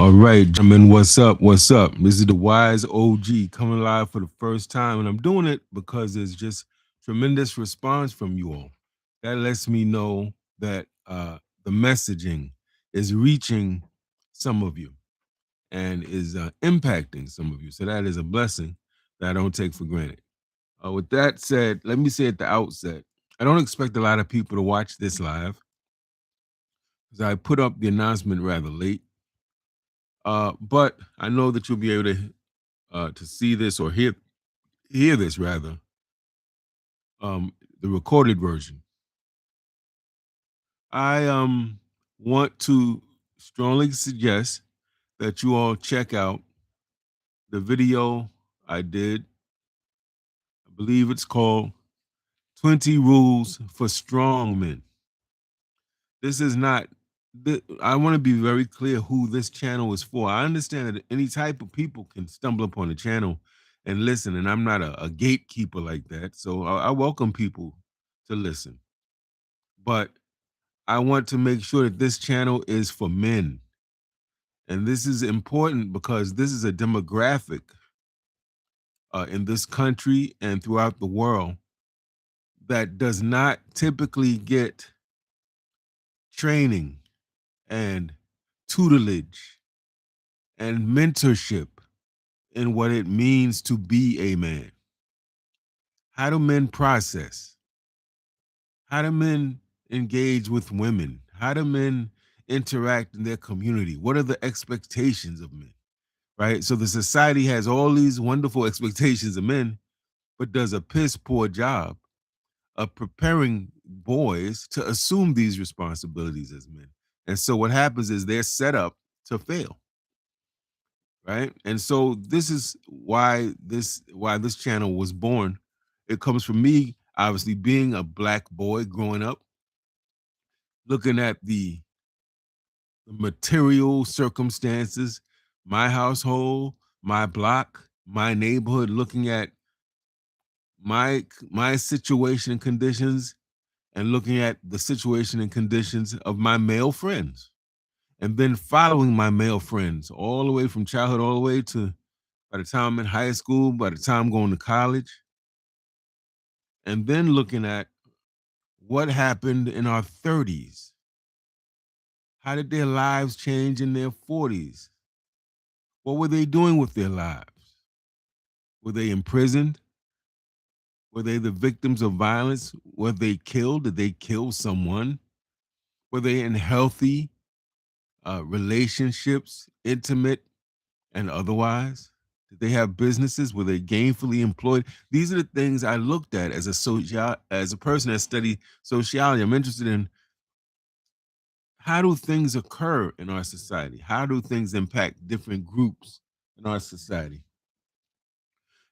All right, gentlemen, what's up? What's up? This is the Wise OG coming live for the first time, and I'm doing it because there's just tremendous response from you all. That lets me know that the messaging is reaching some of you and is impacting some of you. So that is a blessing that I don't take for granted. With that said, let me say at the outset, I don't expect a lot of people to watch this live because I put up the announcement rather late. But I know that you'll be able to see this or hear this rather, the recorded version. I want to strongly suggest that you all check out the video I did. I believe it's called 20 Rules for Strong Men. This is not I want to be very clear who this channel is for. I understand that any type of people can stumble upon the channel and listen, and I'm not a gatekeeper like that. So I welcome people to listen. But I want to make sure that this channel is for men. And this is important because this is a demographic in this country and throughout the world that does not typically get training and tutelage and mentorship in what it means to be a man. How do men process? How do men engage with women? How do men interact in their community? What are the expectations of men? Right? So the society has all these wonderful expectations of men, but does a piss poor job of preparing boys to assume these responsibilities as men. And so what happens is they're set up to fail. Right? And so this is why this channel was born. It comes from me obviously being a black boy growing up, looking at the material circumstances, my household, my block, my neighborhood, looking at my situation and conditions and looking at the situation and conditions of my male friends and then following my male friends all the way from childhood all the way to by the time I'm in high school, by the time I'm going to college, and then looking at what happened in our 30s. How did their lives change in their 40s? What were they doing with their lives? Were they imprisoned? Were they the victims of violence? Were they killed? Did they kill someone? Were they in healthy relationships, intimate and otherwise? Did they have businesses? Were they gainfully employed? These are the things I looked at as as a person that studied sociology. I'm interested in how do things occur in our society? How do things impact different groups in our society?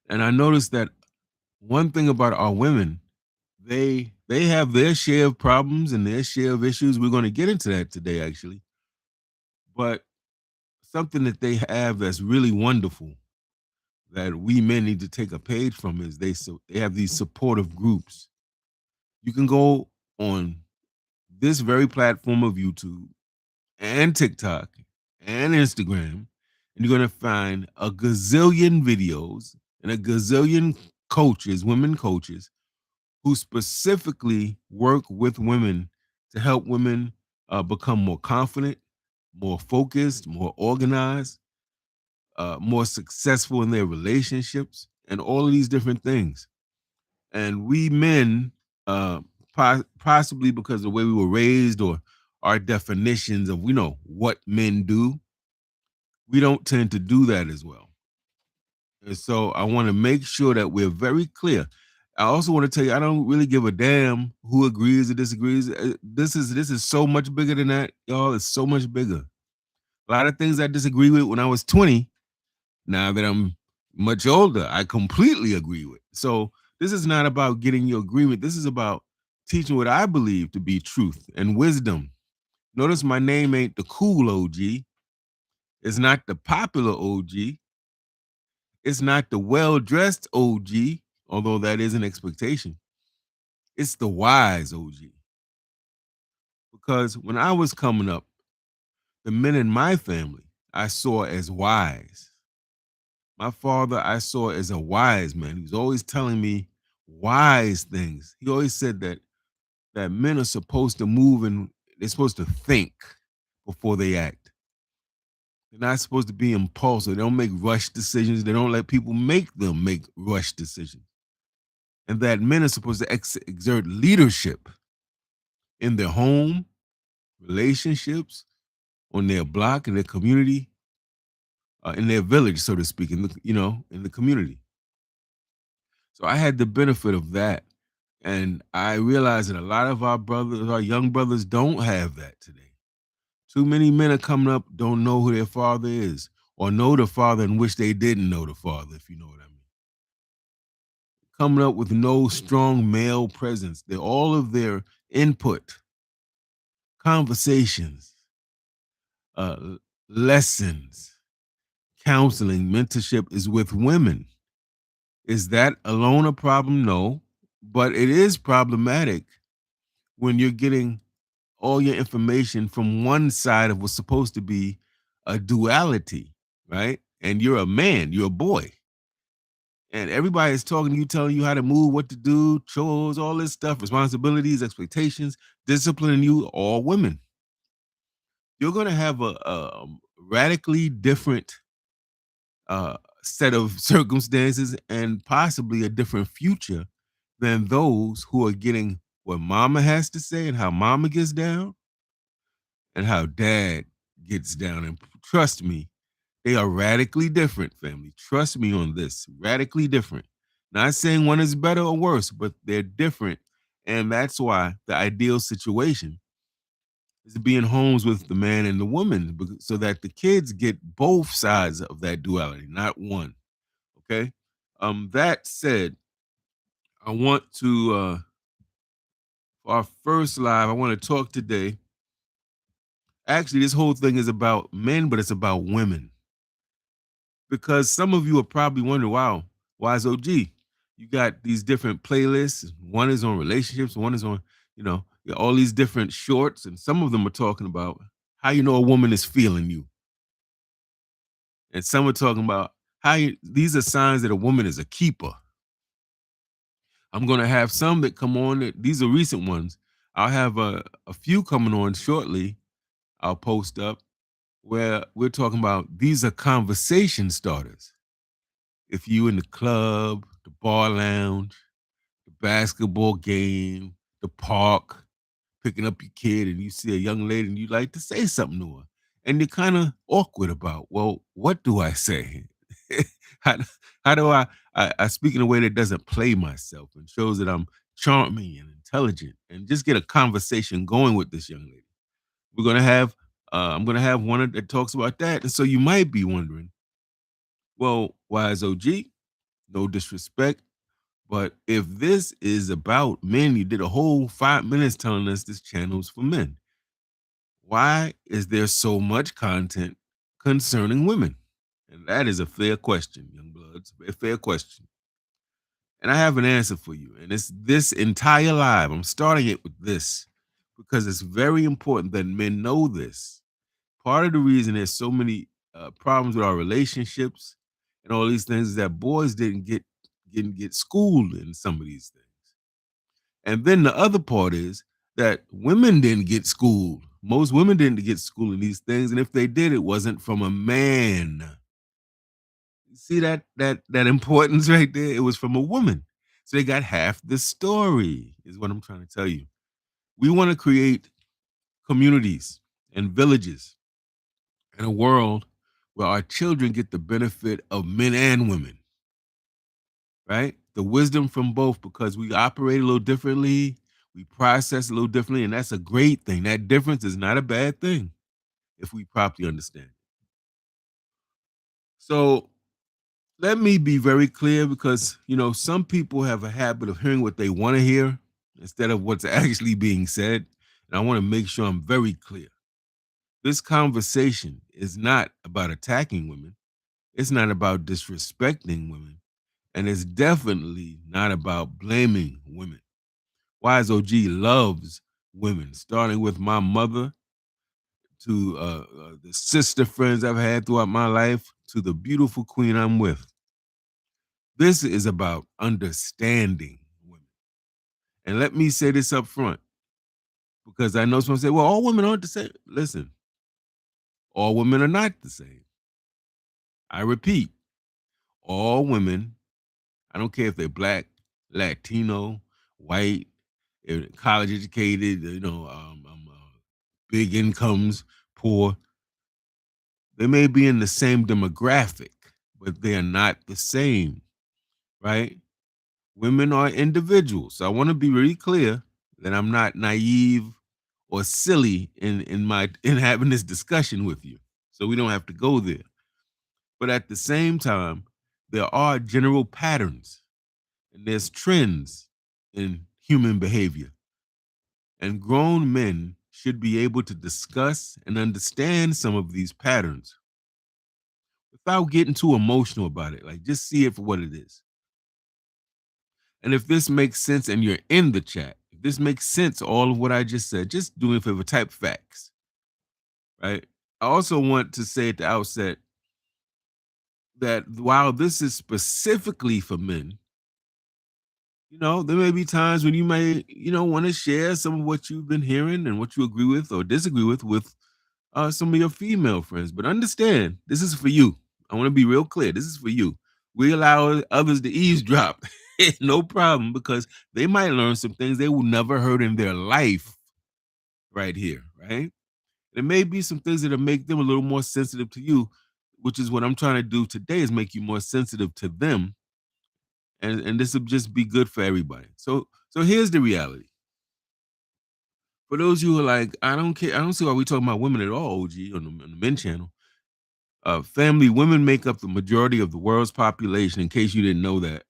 And I noticed that one thing about our women, they have their share of problems and their share of issues. We're going to get into that today, actually. But something that they have that's really wonderful that we men need to take a page from is they have these supportive groups. You can go on this very platform of YouTube and TikTok and Instagram, and you're gonna find a gazillion videos and a gazillion coaches, women coaches, who specifically work with women to help women become more confident, more focused, more organized, more successful in their relationships, and all of these different things. And we men, possibly because of the way we were raised or our definitions of what men do, we don't tend to do that as well. And so I want to make sure that we're very clear. I also want to tell you I don't really give a damn who agrees or disagrees. This is so much bigger than that, y'all. It's so much bigger. A lot of things I disagree with when I was 20, now that I'm much older, I completely agree with. So this is not about getting your agreement. This is about teaching what I believe to be truth and wisdom. Notice my name ain't the cool OG. It's not the popular OG. It's not the well-dressed OG, although that is an expectation. It's the wise OG. Because when I was coming up, the men in my family, I saw as wise. My father, I saw as a wise man. He was always telling me wise things. He always said that men are supposed to move and they're supposed to think before they act. They're not supposed to be impulsive. They don't make rush decisions. They don't let people make them make rush decisions. And that men are supposed to exert leadership in their home, relationships, on their block, in their community, in their village, so to speak, in the community. So I had the benefit of that. And I realized that a lot of our brothers, our young brothers, don't have that today. Too many men are coming up, don't know who their father is, or know the father and wish they didn't know the father, if you know what I mean. Coming up with no strong male presence. All of their input, conversations, uh, lessons, counseling, mentorship is with women. Is that alone a problem? No. But it is problematic when you're getting all your information from one side of what's supposed to be a duality, right? And you're a man, you're a boy. And everybody is talking to you, telling you how to move, what to do, chores, all this stuff, responsibilities, expectations, disciplining you, all women. You're going to have a radically different set of circumstances and possibly a different future than those who are getting what mama has to say and how mama gets down and how dad gets down. And trust me, they are radically different, family. Trust me on this. Radically different. Not saying one is better or worse, but they're different. And that's why the ideal situation is to be in homes with the man and the woman so that the kids get both sides of that duality, not one. Okay. That said, I want to for our first live, I want to talk today. Actually, this whole thing is about men, but it's about women. Because some of you are probably wondering, wow, why is OG? You got these different playlists. One is on relationships, one is on, all these different shorts, and some of them are talking about how you know a woman is feeling you. And some are talking about these are signs that a woman is a keeper. I'm gonna have some that come on. These are recent ones. I'll have a few coming on shortly. I'll post up where we're talking about these are conversation starters. If you in the club, the bar lounge, the basketball game, the park, picking up your kid, and you see a young lady and you like to say something to her, and you're kind of awkward about, well, what do I say? how, how do I speak in a way that doesn't play myself and shows that I'm charming and intelligent and just get a conversation going with this young lady? We're gonna have I'm gonna have one that talks about that. And so you might be wondering, well, why is OG? No disrespect. But if this is about men, you did a whole 5 minutes telling us this channel is for men. Why is there so much content concerning women? And that is a fair question, young bloods, a fair question. And I have an answer for you. And it's this entire live. I'm starting it with this because it's very important that men know this. Part of the reason there's so many problems with our relationships and all these things is that boys didn't get schooled in some of these things. And then the other part is that women didn't get schooled. Most women didn't get schooled in these things, and if they did, it wasn't from a man. You see that importance right there? It was from a woman. So they got half the story, is what I'm trying to tell you. We want to create communities and villages and a world where our children get the benefit of men and women, right? The wisdom from both because we operate a little differently, we process a little differently, and that's a great thing. That difference is not a bad thing if we properly understand it. So let me be very clear because some people have a habit of hearing what they want to hear instead of what's actually being said. And I want to make sure I'm very clear. This conversation is not about attacking women. It's not about disrespecting women. And it's definitely not about blaming women. Wise OG loves women, starting with my mother to the sister friends I've had throughout my life, to the beautiful queen I'm with. This is about understanding women. And let me say this up front because I know someone say, well, all women aren't the same. Listen, all women are not the same. I repeat, all women, I don't care if they're black, Latino, white, college educated, big incomes, poor, they may be in the same demographic, but they are not the same, right? Women are individuals. So I want to be really clear that I'm not naive or silly in my in having this discussion with you. So we don't have to go there. But at the same time, there are general patterns and there's trends in human behavior. And grown men should be able to discuss and understand some of these patterns without getting too emotional about it. Like just see it for what it is. And if this makes sense and you're in the chat, if this makes sense, all of what I just said, just do me a favor, type facts, right? I also want to say at the outset that while this is specifically for men, there may be times when you may, want to share some of what you've been hearing and what you agree with or disagree with some of your female friends. But understand, this is for you. I want to be real clear. This is for you. We allow others to eavesdrop. No problem, because they might learn some things they will never heard in their life right here, right? There may be some things that'll make them a little more sensitive to you, which is what I'm trying to do today is make you more sensitive to them. And this will just be good for everybody. So here's the reality. For those of you who are like, I don't care, I don't see why we talking about women at all, OG, on the men channel. Family, women make up the majority of the world's population, in case you didn't know that.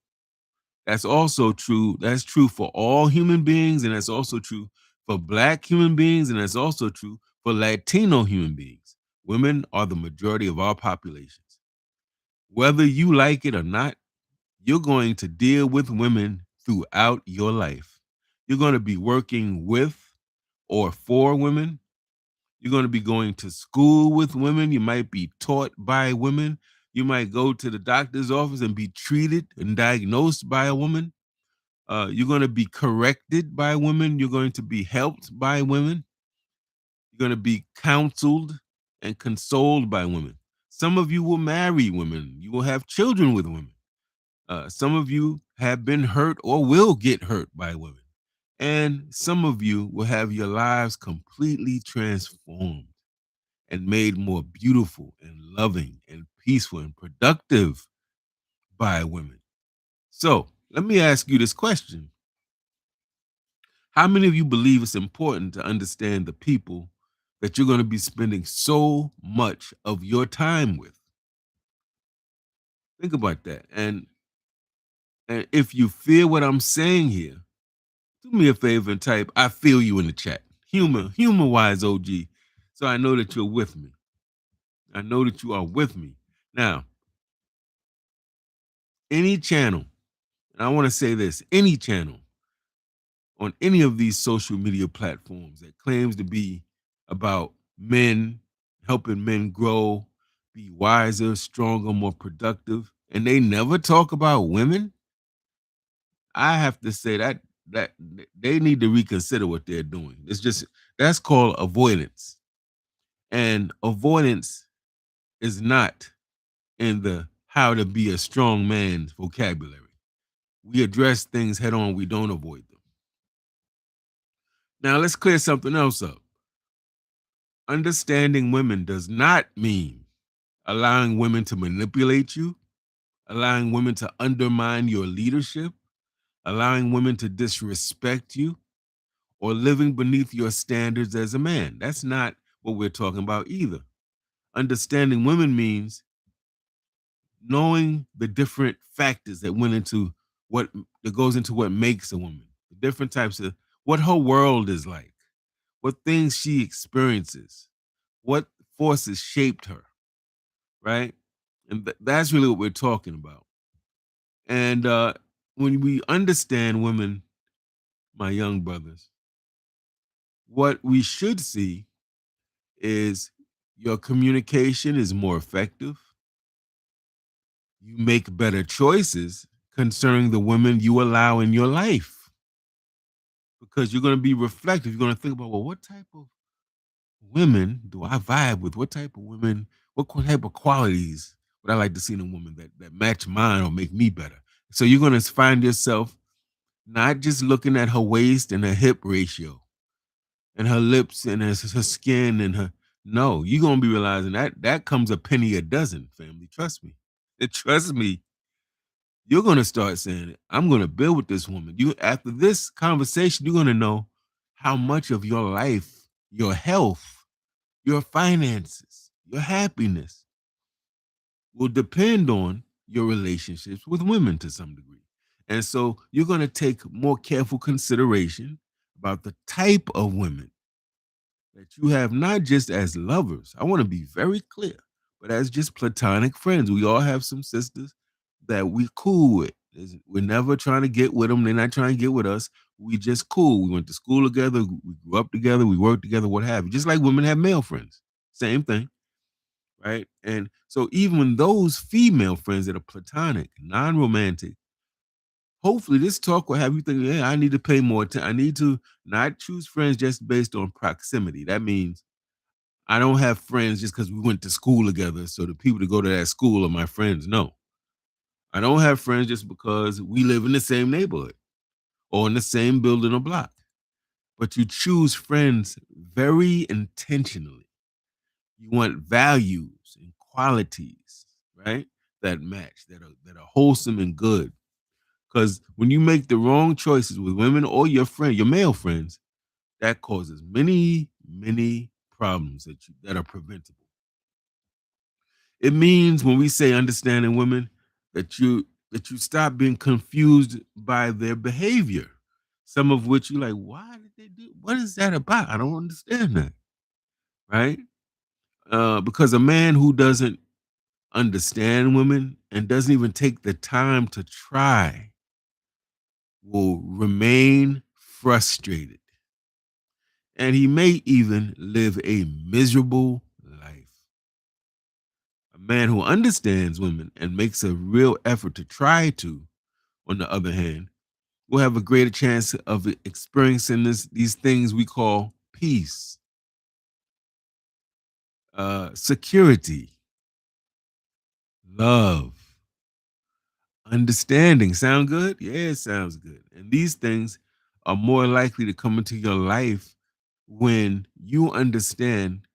That's also true. That's true for all human beings, and that's also true for Black human beings, and that's also true for Latino human beings. Women are the majority of our populations. Whether you like it or not, you're going to deal with women throughout your life. You're going to be working with or for women. You're going to be going to school with women. You might be taught by women. You might go to the doctor's office and be treated and diagnosed by a woman. You're going to be corrected by women. You're going to be helped by women. You're going to be counseled and consoled by women. Some of you will marry women. You will have children with women. Some of you have been hurt or will get hurt by women. And some of you will have your lives completely transformed and made more beautiful and loving and peaceful and productive by women. So let me ask you this question. How many of you believe it's important to understand the people that you're going to be spending so much of your time with? Think about that. And if you feel what I'm saying here, do me a favor and type I feel you in the chat. Humor wise, OG. So I know that you're with me. I know that you are with me. Now, any channel, and I want to say this, any channel on any of these social media platforms that claims to be about men, helping men grow, be wiser, stronger, more productive, and they never talk about women, I have to say that they need to reconsider what they're doing. It's just that's called avoidance. And avoidance is not in the how to be a strong man vocabulary. We address things head on, we don't avoid them. Now let's clear something else up. Understanding women does not mean allowing women to manipulate you, allowing women to undermine your leadership, allowing women to disrespect you, or living beneath your standards as a man. That's not what we're talking about either. Understanding women means knowing the different factors that went into what that goes into what makes a woman, the different types of what her world is like, what things she experiences, what forces shaped her, right? And that's really what we're talking about. And when we understand women, my young brothers, what we should see is your communication is more effective. You make better choices concerning the women you allow in your life because you're going to be reflective. You're going to think about, well, what type of women do I vibe with? What type of women, type of qualities would I like to see in a woman that match mine or make me better? So you're going to find yourself not just looking at her waist and her hip ratio and her lips and her skin and her. No, you're gonna be realizing that comes a penny a dozen, family. Trust me. Trust me. You're gonna start saying, I'm gonna build with this woman. You after this conversation, you're gonna know how much of your life, your health, your finances, your happiness will depend on your relationships with women to some degree. And so you're gonna take more careful consideration about the type of women that you have, not just as lovers. I want to be very clear, but as just platonic friends. We all have some sisters that we cool with. We're never trying to get with them. They're not trying to get with us. We just cool. We went to school together. We grew up together. We worked together. What have you? Just like women have male friends. Same thing, right? And so even those female friends that are platonic, non-romantic, hopefully this talk will have you thinking, yeah, I need to pay more attention. I need to not choose friends just based on proximity. That means I don't have friends just because we went to school together. So the people that go to that school are my friends. No, I don't have friends just because we live in the same neighborhood or in the same building or block. But you choose friends very intentionally. You want values and qualities, right? That match, that are wholesome and good. Because when you make the wrong choices with women or your male friends, that causes many, many problems that are preventable. It means when we say understanding women that you stop being confused by their behavior. Some of which you like, why did they do? What is that about? I don't understand that, right? Because a man who doesn't understand women and doesn't even take the time to try will remain frustrated, and he may even live a miserable life. A man who understands women and makes a real effort to try to, on the other hand, will have a greater chance of experiencing these things we call peace, security, love, understanding. Sound good? Yeah, it sounds good. And these things are more likely to come into your life when you understand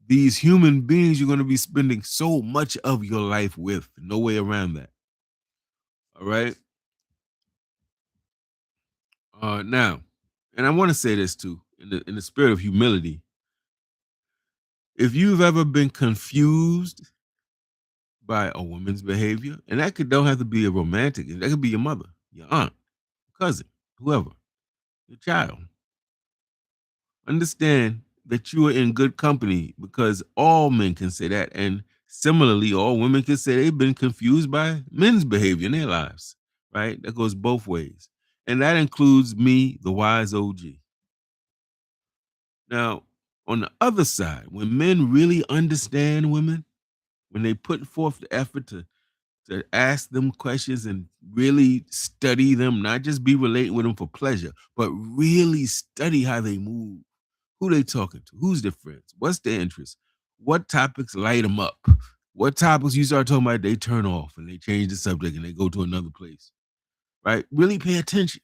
these human beings you're going to be spending so much of your life with. No way around that. All right. Now, and I want to say this too, in the spirit of humility. If you've ever been confused by a woman's behavior, and that could don't have to be a romantic, that could be your mother, your aunt, cousin, whoever, your child. Understand that you are in good company because all men can say that. And similarly, all women can say they've been confused by men's behavior in their lives, right? That goes both ways. And that includes me, the wise OG. Now, on the other side, when men really understand women, when they put forth the effort to ask them questions and really study them, not just be relating with them for pleasure, but really study how they move, who they talking to, who's their friends, what's their interest, what topics light them up, what topics you start talking about, they turn off and they change the subject and they go to another place, right? Really pay attention.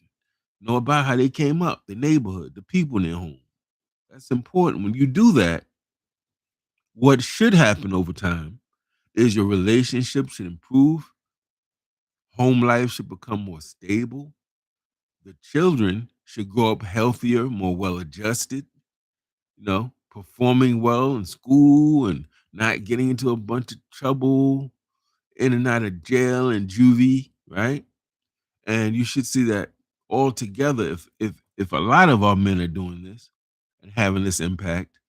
Know about how they came up, the neighborhood, the people in their home. That's important. When you do that, what should happen over time is your relationship should improve, home life should become more stable, the children should grow up healthier, more well adjusted, performing well in school and not getting into a bunch of trouble, in and out of jail and juvie, right? And you should see that all together, if a lot of our men are doing this and having this impact,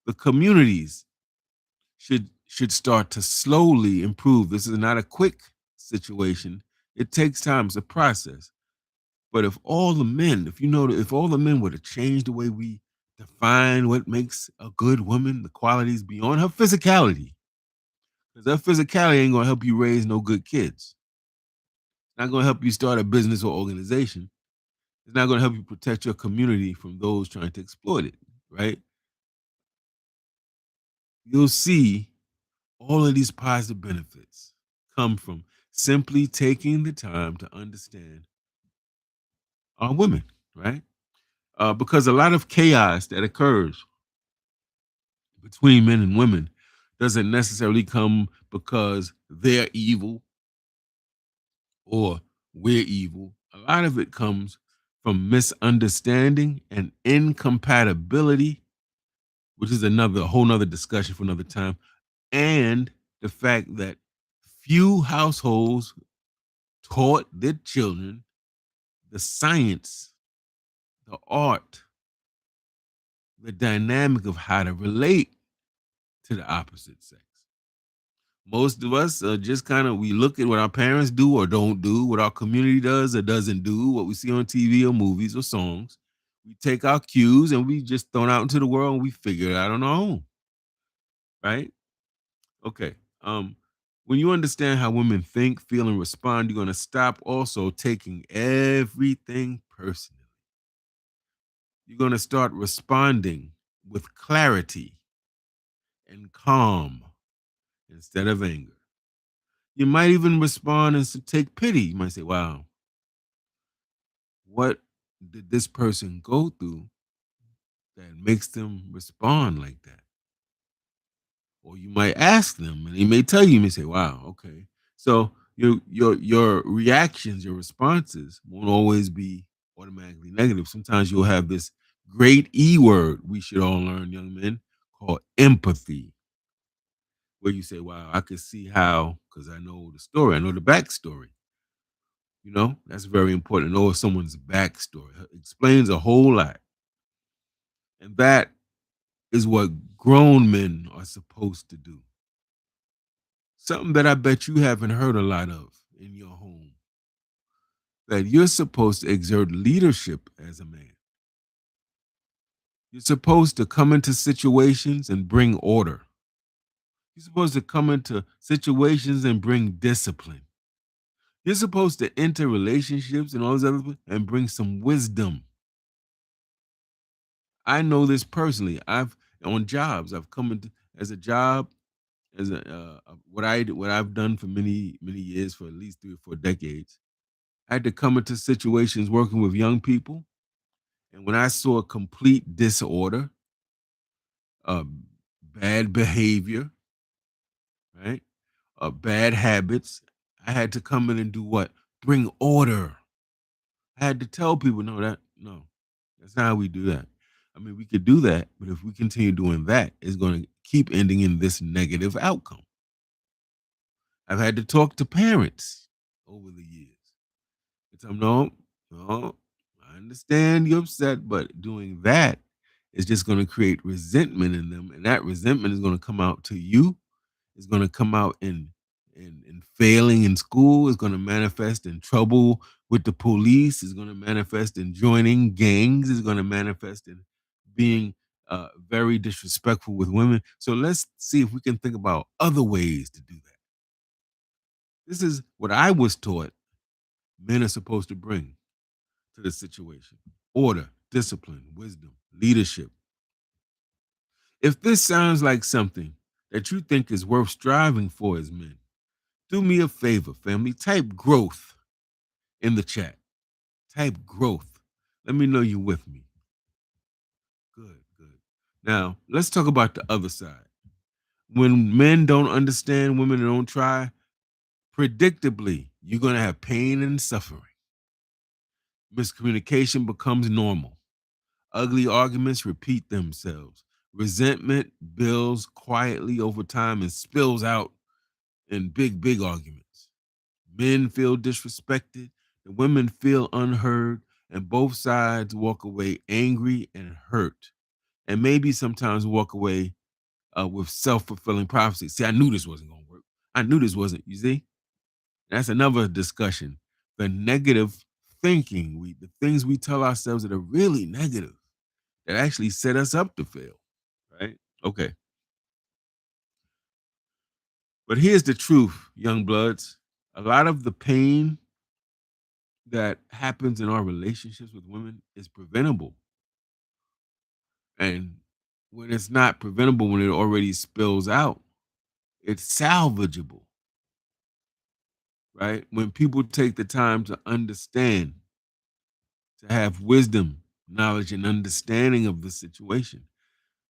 the communities should start to slowly improve. This is not a quick situation. It takes time. It's a process. But if all the men, if all the men were to change the way we define what makes a good woman, the qualities beyond her physicality. Because her physicality ain't gonna help you raise no good kids. It's not gonna help you start a business or organization. It's not gonna help you protect your community from those trying to exploit it, right? You'll see all of these positive benefits come from simply taking the time to understand our women, right? Because a lot of chaos that occurs between men and women doesn't necessarily come because they're evil or we're evil. A lot of it comes from misunderstanding and incompatibility, which is another a whole nother discussion for another time, and the fact that few households taught their children the science, the art, the dynamic of how to relate to the opposite sex. Most of us just kind of we look at what our parents do or don't do, what our community does or doesn't do, what we see on TV or movies or songs. We take our cues and we just throw it out into the world and we figure it out on our own, right? Okay. When you understand how women think, feel, and respond, you're gonna stop also taking everything personally. You're gonna start responding with clarity and calm instead of anger. You might even respond and take pity. You might say, wow, what did this person go through that makes them respond like that? Or you might ask them and they may tell you, you may say, wow, okay. So your reactions, your responses won't always be automatically negative. Sometimes you'll have this great E word we should all learn, young men, called empathy, where you say, wow, I can see how, because I know the story, I know the backstory. You know, that's very important to know someone's backstory. It explains a whole lot. And that is what grown men are supposed to do. Something that I bet you haven't heard a lot of in your home. That you're supposed to exert leadership as a man. You're supposed to come into situations and bring order. You're supposed to come into situations and bring discipline. You're supposed to enter relationships and all those other and bring some wisdom. I know this personally. I've on jobs. I've come into as a job as a what I've done for many years for at least 3 or 4 decades. I had to come into situations working with young people, and when I saw complete disorder, um, bad behavior, right, bad habits, I had to come in and do what? Bring order. I had to tell people, no, that's not how we do that. I mean, we could do that, but if we continue doing that, it's going to keep ending in this negative outcome. I've had to talk to parents over the years and tell them, no, I understand you're upset, but doing that is just going to create resentment in them, and that resentment is going to come out to you. It's going to come out in failing in school. It's going to manifest in trouble with the police. It's going to manifest in joining gangs. It's going to manifest in being very disrespectful with women. So let's see if we can think about other ways to do that. This is what I was taught men are supposed to bring to the situation: order, discipline, wisdom, leadership. If this sounds like something that you think is worth striving for as men, do me a favor, family. Type growth in the chat. Type growth. Let me know you're with me. Good, good. Now, let's talk about the other side. When men don't understand women and don't try, predictably, you're going to have pain and suffering. Miscommunication becomes normal. Ugly arguments repeat themselves. Resentment builds quietly over time and spills out in big arguments. Men feel disrespected, the women feel unheard, and both sides walk away angry and hurt. And maybe sometimes walk away with self fulfilling prophecy. See, I knew this wasn't going to work. I knew this wasn't, you see? That's another discussion. The negative thinking, the things we tell ourselves that are really negative. that actually set us up to fail, right? Okay. But here's the truth, young bloods. A lot of the pain that happens in our relationships with women is preventable. And when it's not preventable, when it already spills out, it's salvageable, right? When people take the time to understand, to have wisdom, knowledge, and understanding of the situation.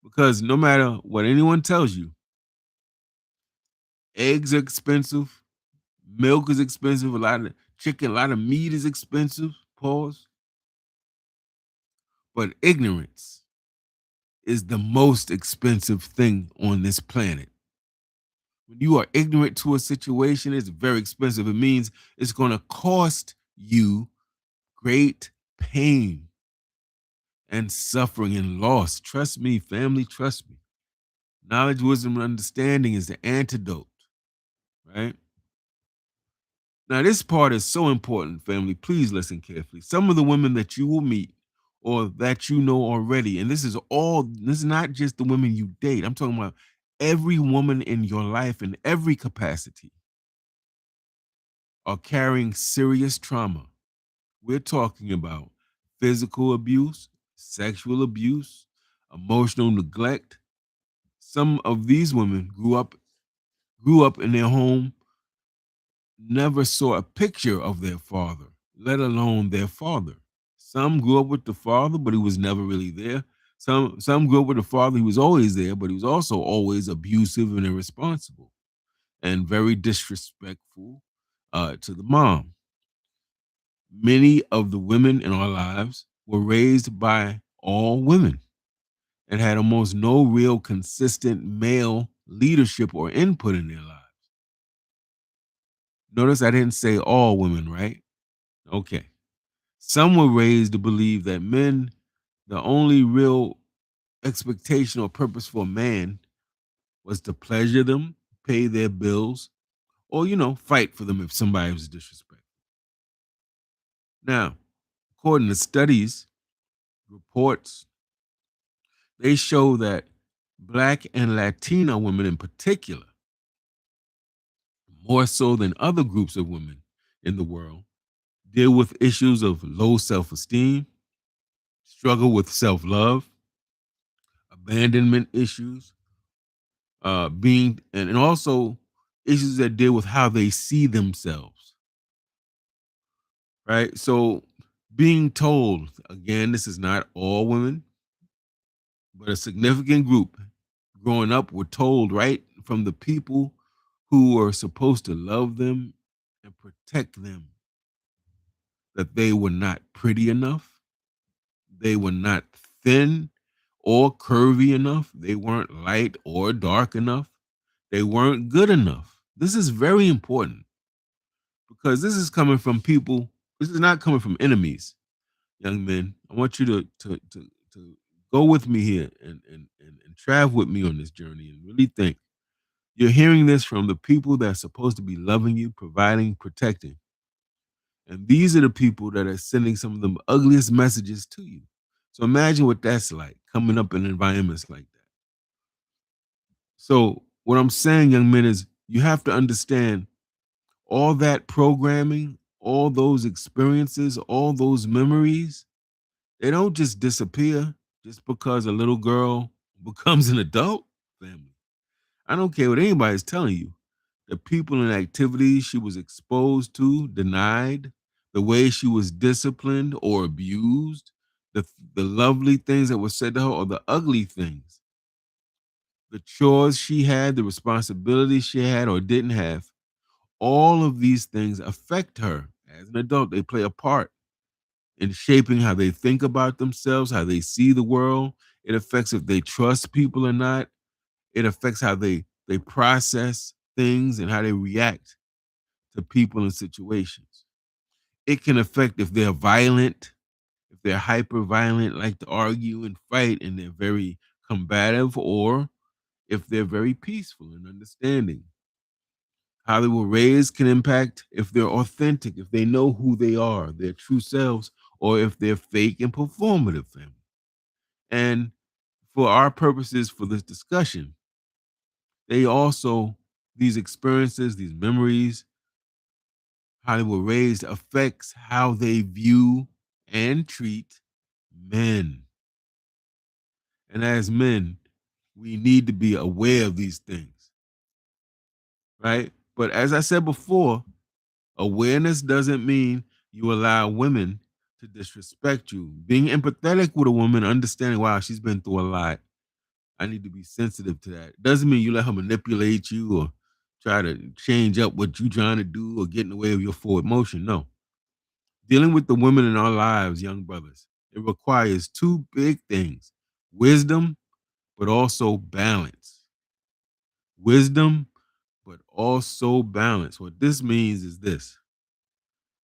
Because no matter what anyone tells you, eggs are expensive, milk is expensive, a lot of chicken, a lot of meat is expensive, pause. But ignorance is the most expensive thing on this planet. When you are ignorant to a situation, it's very expensive. It means it's going to cost you great pain and suffering and loss. Trust me, family, trust me. Knowledge, wisdom, and understanding is the antidote, right? Now, this part is so important, family. Please listen carefully. Some of the women that you will meet or that you know already, and this is not just the women you date. I'm talking about every woman in your life in every capacity are carrying serious trauma. We're talking about physical abuse, sexual abuse, emotional neglect. Some of these women grew up in their home, never saw a picture of their father, let alone their father. Some grew up with the father, but he was never really there. Some grew up with the father, he was always there, but he was also always abusive and irresponsible and very disrespectful to the mom. Many of the women in our lives were raised by all women and had almost no real consistent male leadership or input in their lives. Notice I didn't say all women, right? Okay. Some were raised to believe that men, the only real expectation or purpose for a man was to pleasure them, pay their bills, or, fight for them if somebody was disrespectful. Now, according to studies, reports, they show that Black and Latina women in particular, more so than other groups of women in the world, deal with issues of low self esteem, struggle with self love, abandonment issues, being and also issues that deal with how they see themselves, right? So being told, again, this is not all women, but a significant group growing up were told right from the people who are supposed to love them and protect them that they were not pretty enough, they were not thin or curvy enough, they weren't light or dark enough, they weren't good enough. This is very important because this is coming from people, this is not coming from enemies, young men. I want you to go with me here and travel with me on this journey and really think. You're hearing this from the people that are supposed to be loving you, providing, protecting. And these are the people that are sending some of the ugliest messages to you. So imagine what that's like coming up in environments like that. So, what I'm saying, young men, is you have to understand all that programming, all those experiences, all those memories, they don't just disappear just because a little girl becomes an adult. Family. I don't care what anybody's telling you. The people and activities she was exposed to, denied, the way she was disciplined or abused, the lovely things that were said to her or the ugly things, the chores she had, the responsibilities she had or didn't have, all of these things affect her as an adult. They play a part in shaping how they think about themselves, how they see the world. It affects if they trust people or not. It affects how they process things and how they react to people and situations. It can affect if they're violent, if they're hyper violent, like to argue and fight, and they're very combative, or if they're very peaceful and understanding. How they were raised can impact if they're authentic, if they know who they are, their true selves, or if they're fake and performative. Family. And for our purposes for this discussion, they also, these experiences, these memories, how they were raised affects how they view and treat men. And as men, we need to be aware of these things, right? But as I said before, awareness doesn't mean you allow women to disrespect you. Being empathetic with a woman, understanding, wow, she's been through a lot. I need to be sensitive to that. Doesn't mean you let her manipulate you or try to change up what you're trying to do or get in the way of your forward motion. No. Dealing with the women in our lives, young brothers, it requires two big things: wisdom, but also balance. Wisdom, but also balance. What this means is this: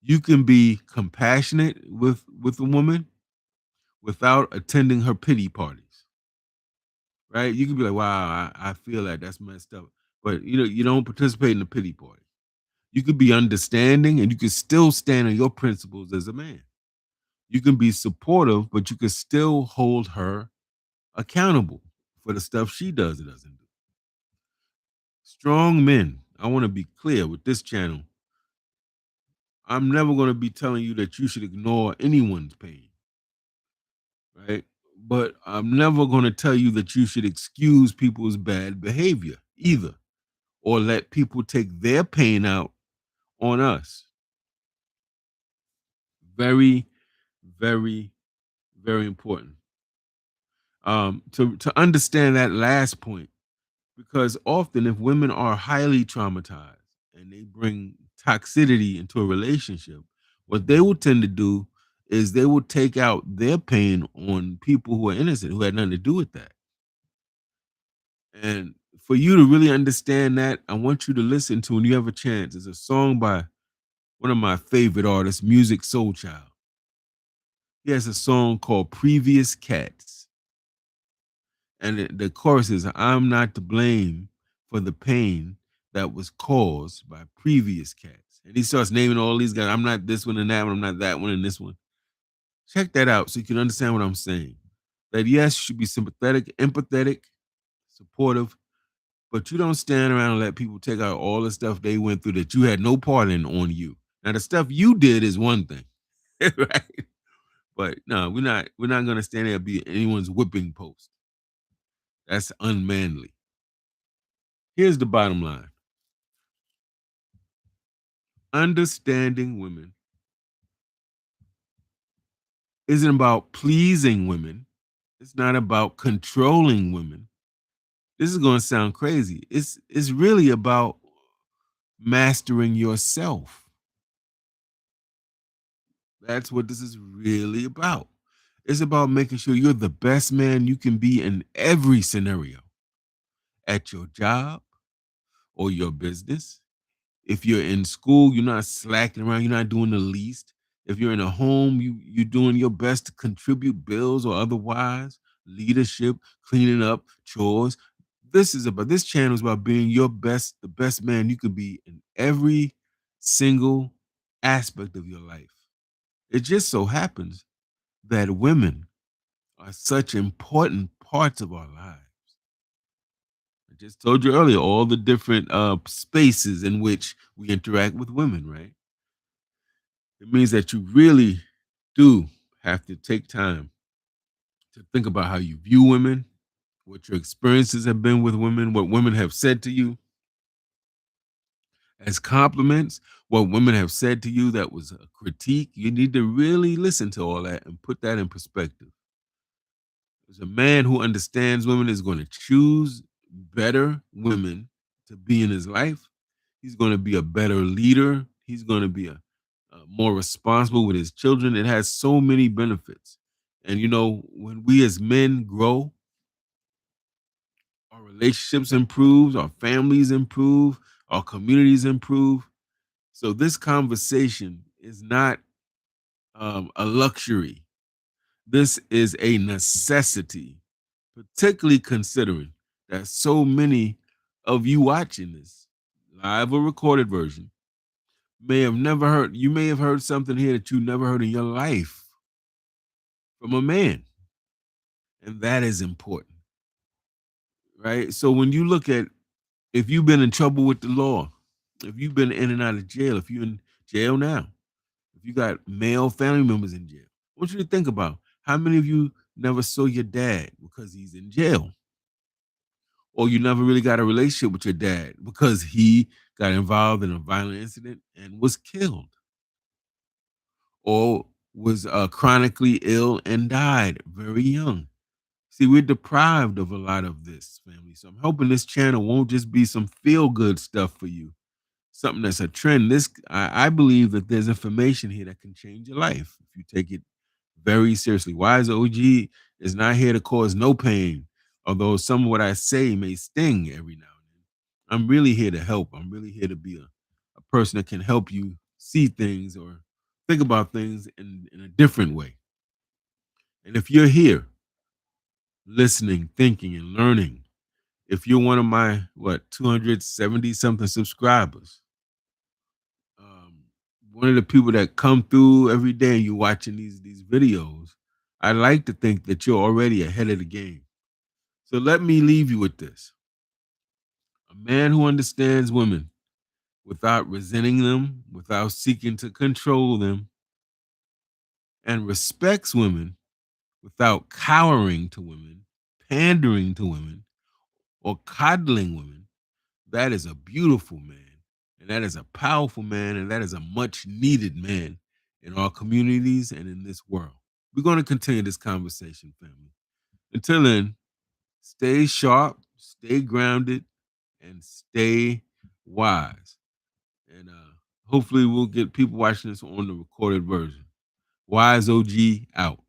you can be compassionate with a woman without attending her pity parties, right? You can be like, "Wow, I feel like that's messed up," but you don't participate in the pity party. You could be understanding, and you can still stand on your principles as a man. You can be supportive, but you can still hold her accountable for the stuff she does or doesn't do. Strong men, I want to be clear with this channel. I'm never going to be telling you that you should ignore anyone's pain, right? But I'm never going to tell you that you should excuse people's bad behavior either, or let people take their pain out on us. Very, very, very important. To understand that last point, because often if women are highly traumatized and they bring toxicity into a relationship, what they will tend to do is they will take out their pain on people who are innocent, who had nothing to do with that. And for you to really understand that, I want you to listen to, when you have a chance, it's a song by one of my favorite artists, Music Soul Child. He has a song called Previous Cats. And the chorus is, I'm not to blame for the pain that was caused by previous cats. And he starts naming all these guys. I'm not this one and that one. I'm not that one and this one. Check that out so you can understand what I'm saying. That yes, you should be sympathetic, empathetic, supportive, but you don't stand around and let people take out all the stuff they went through that you had no part in on you. Now the stuff you did is one thing, right? But no, we're not gonna stand there and be anyone's whipping post. That's unmanly. Here's the bottom line: understanding women isn't about pleasing women. It's not about controlling women. This is going to sound crazy. It's really about mastering yourself. That's what this is really about. It's about making sure you're the best man you can be in every scenario, at your job or your business. If you're in school, you're not slacking around, you're not doing the least. If you're in a home, you're doing your best to contribute bills or otherwise, leadership, cleaning up, chores. This channel is about being your best, the best man you could be in every single aspect of your life. It just so happens that women are such important parts of our lives. I just told you earlier all the different spaces in which we interact with women, right? It means that you really do have to take time to think about how you view women, what your experiences have been with women, what women have said to you as compliments, what women have said to you that was a critique. You need to really listen to all that and put that in perspective. As a man who understands women is going to choose better women to be in his life. He's going to be a better leader. He's going to be more responsible with his children. It has so many benefits. And when we as men grow, our relationships improve, our families improve, our communities improve. So this conversation is not a luxury. This is a necessity, particularly considering that so many of you watching this, live or recorded version, you may have heard something here that you never heard in your life from a man. And that is important, right? So when you look at, if you've been in trouble with the law, if you've been in and out of jail, if you're in jail now, if you got male family members in jail, I want you to think about how many of you never saw your dad because he's in jail, or you never really got a relationship with your dad because he got involved in a violent incident and was killed, or was chronically ill and died very young. See, we're deprived of a lot of this, family. So I'm hoping this channel won't just be some feel good stuff for you, something that's a trend. I believe that there's information here that can change your life if you take it very seriously. Wise OG is not here to cause no pain, although some of what I say may sting every now and then. I'm really here to help. I'm really here to be a person that can help you see things or think about things in a different way. And if you're here listening, thinking, and learning, if you're one of my, what, 270 something subscribers, um, one of the people that come through every day and you're watching these videos, I like to think that you're already ahead of the game. So let me leave you with this. A man who understands women without resenting them, without seeking to control them, and respects women without cowering to women, pandering to women, or coddling women, that is a beautiful man. And that is a powerful man. And that is a much needed man in our communities and in this world. We're going to continue this conversation, family. Until then, stay sharp, stay grounded, and stay wise. And hopefully, we'll get people watching this on the recorded version. Wise OG out.